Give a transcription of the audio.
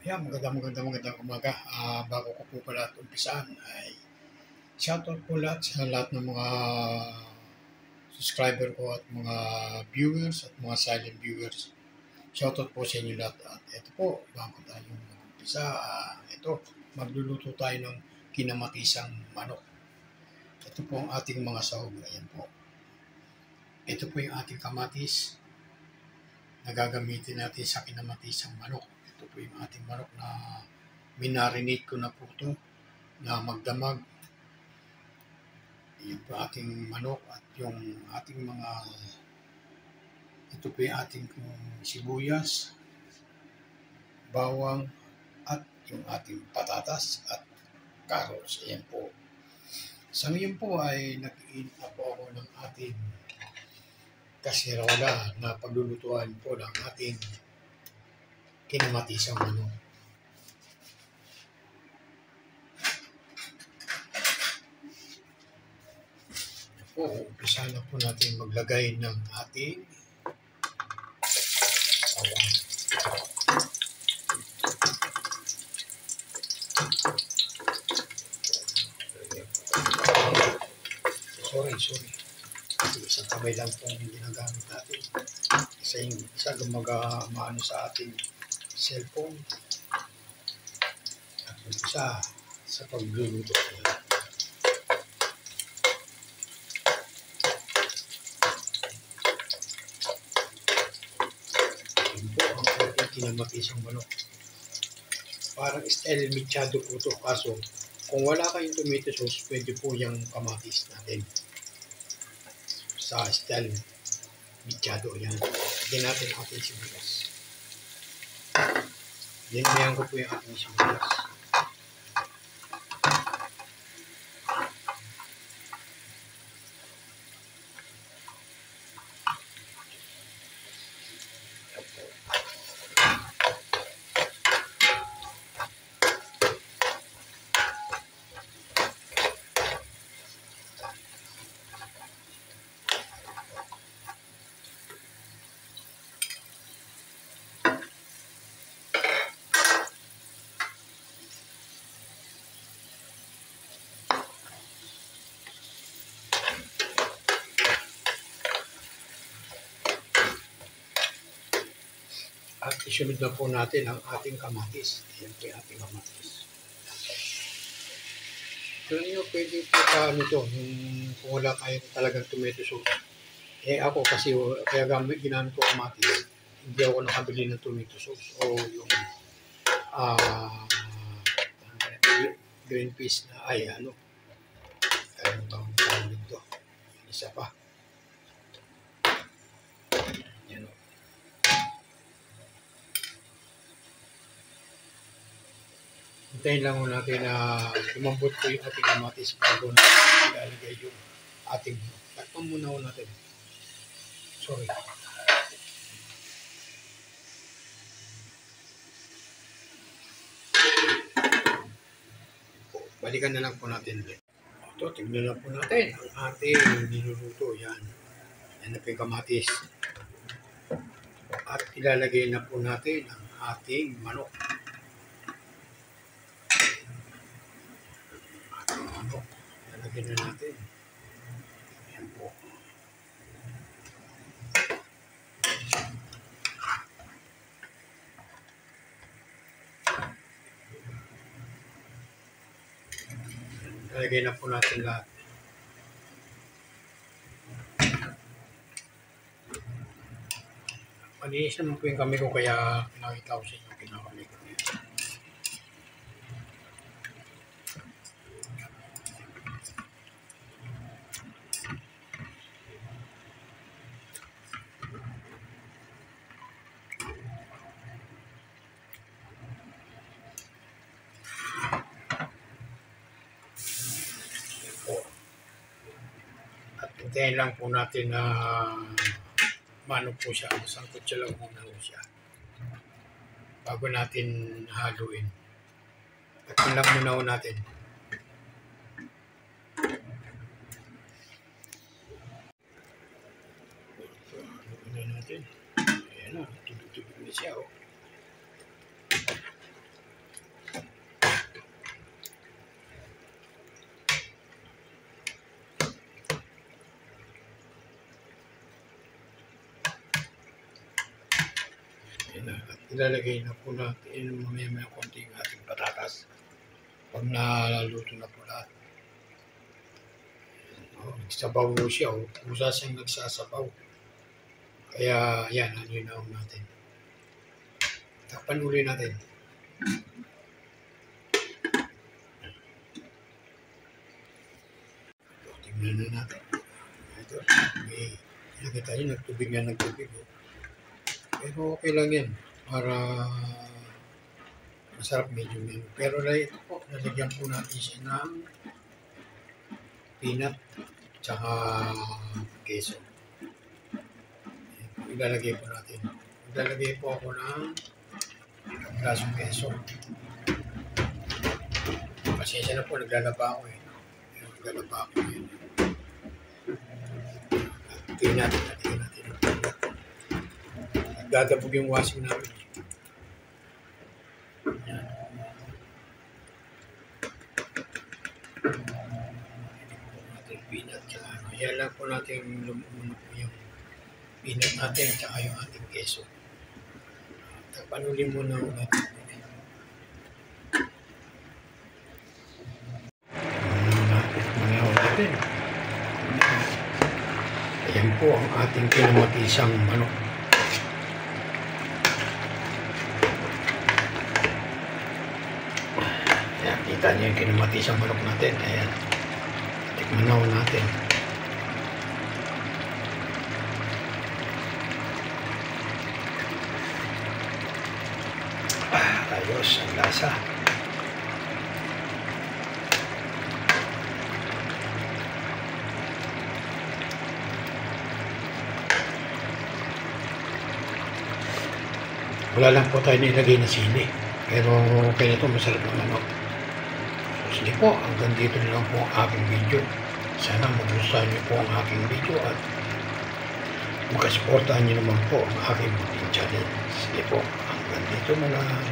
Ayan, magandang umaga. Bago ko po pala umpisahan ay shoutout po sa lahat ng mga subscriber ko at mga viewers at mga silent viewers. Shoutout po sa inyo lahat. At ito po, bago tayo mag-umpisa, ito, magluluto tayo ng kinamatisang manok. Ito po ang ating mga sahog. Ayan po. Ito po yung ating kamatis na gagamitin natin sa kinamatisang manok. Ito po yung ating manok na minarinate ko na po ito na magdamag. Yan po ating manok at yung ating mga ito po yung ating sibuyas, bawang at yung ating patatas at carrots. Ayan po. Sa ngayon po ay nag-iinit na po ako ng ating kasirola na paglulutuan po ng ating kinamatisang manok. Po, umpisa na po natin maglagay ng ating bawang. Sorry. Isang kamay lang po yung ginagamit natin. Isa maano sa ating cellphone. At isa sa pagluluto. Yan po ang ating kinamatisang manok. Parang style mechado po ito. Kaso, kung wala kayong tomato sauce, pwede po yung kamatis natin. Sa style mechado yan. Lagyan natin ang ating sibuyas. Linayan ko po yung ating sibuyas. At isunod na po natin ang ating kamatis. Ayan po yung ating kamatis. Alam nyo, pwede po kung wala kayo talagang tomato sauce. Ako kasi, kaya ginamit ko kamatis. Hindi ako nakabili ng tomato sauce o yung green peas na kalimutan ko dito. Isa pa. Yan o. Hintayin lang natin na lumambot po yung ating kamatis bago na ilalagay yung ating takpan muna natin. Sorry. Balikan na lang po natin ulit. Ito, tignan na po natin ang ating niluluto. Yan. Yan na po yung kamatis. At ilalagay na po natin ang ating manok. Ilalagay na natin. Yan po. Ilalagay na po natin lahat. Malinis naman po yung kamay ko kaya nakita ko sa inyo kinakamay ko. At hintayin lang po natin na mano po siya, sangkot siya lang muna po siya bago natin haluin. At lang muna natin. Haluin na natin. Ayan na, tubig-tubig na siya. ilalagay na po natin mamaya konting ating patatas. Pag nalaluto na po lahat. Nagsabaw mo siya. Kusa siyang nagsasabaw. Kaya yan, alinaw natin. Takpan uli natin. Tingnan na natin. Ito, may ilagay tayo, nagtubig. Pero okay lang yan. Para masarap medyo yan. Pero ito po, nalagyan po natin siya ng peanut tsaka keso. Ilalagay po natin. Ilalagay po ako ng klasong keso. Pasensya na po, naglalaba ako eh. Tingnan natin. Nagdadabog yung washing namin. Yan. Peanut tsaka ano. Yan lang po natin lumuno po yung peanut natin tsaka yung ating keso. Tapanulin muna natin. Ayan po ang ating kinamatisang manok. Ayan, kita niyo yung kinamatisang manok natin. Ayan. Tikman natin. Ayos, ang lasa. Wala lang po tayo nilagay na sili. Pero okay na ito, masarap ng manok. So sige po, hanggang dito na lang po ang aking video. Sana magustuhan niyo po ang aking video at magkasuportahan niyo naman po ang aking channel. Sige po, hanggang dito na lang.